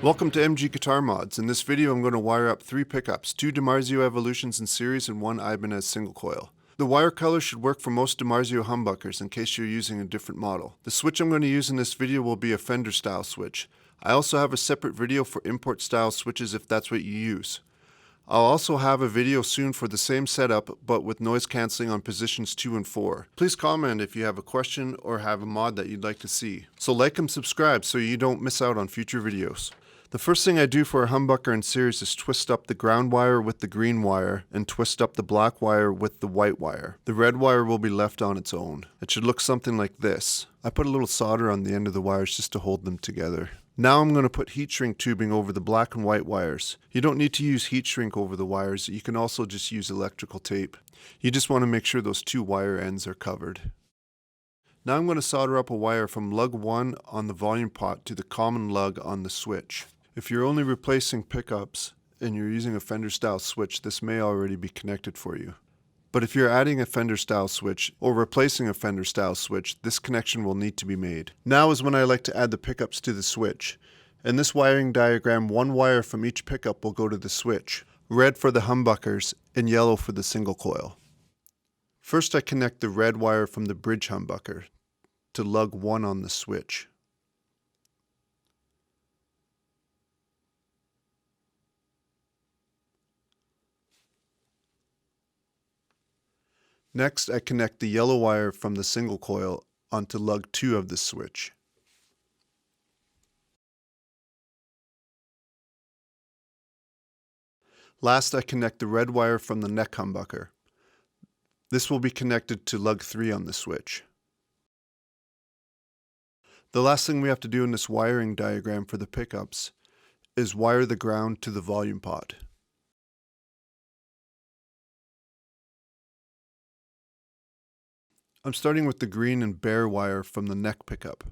Welcome to MG Guitar Mods. In this video I'm going to wire up 3 pickups, 2 Dimarzio Evolutions in series and 1 Ibanez single coil. The wire color should work for most Dimarzio Humbuckers in case you're using a different model. The switch I'm going to use in this video will be a Fender Style Switch. I also have a separate video for import style switches if that's what you use. I'll also have a video soon for the same setup but with noise cancelling on positions 2 and 4. Please comment if you have a question or have a mod that you'd like to see. So like and subscribe so you don't miss out on future videos. The first thing I do for a humbucker in series is twist up the ground wire with the green wire and twist up the black wire with the white wire. The red wire will be left on its own. It should look something like this. I put a little solder on the end of the wires just to hold them together. Now I'm going to put heat shrink tubing over the black and white wires. You don't need to use heat shrink over the wires. You can also just use electrical tape. You just want to make sure those 2 wire ends are covered. Now I'm going to solder up a wire from lug 1 on the volume pot to the common lug on the switch. If you're only replacing pickups and you're using a Fender Style Switch, this may already be connected for you. But if you're adding a Fender Style Switch or replacing a Fender Style Switch, this connection will need to be made. Now is when I like to add the pickups to the switch. In this wiring diagram, 1 wire from each pickup will go to the switch. Red for the humbuckers and yellow for the single coil. First I connect the red wire from the bridge humbucker to lug 1 on the switch. Next, I connect the yellow wire from the single coil onto lug 2 of the switch. Last, I connect the red wire from the neck humbucker. This will be connected to lug 3 on the switch. The last thing we have to do in this wiring diagram for the pickups is wire the ground to the volume pot. I'm starting with the green and bare wire from the neck pickup.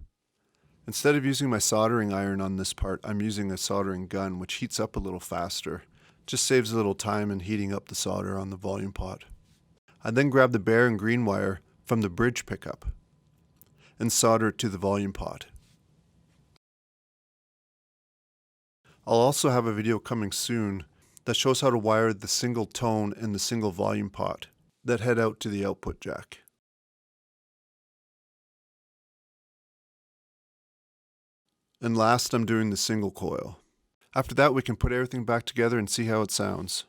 Instead of using my soldering iron on this part, I'm using a soldering gun which heats up a little faster. Just saves a little time in heating up the solder on the volume pot. I then grab the bare and green wire from the bridge pickup and solder it to the volume pot. I'll also have a video coming soon that shows how to wire the single tone and the single volume pot that head out to the output jack. And last, I'm doing the single coil. After that, we can put everything back together and see how it sounds.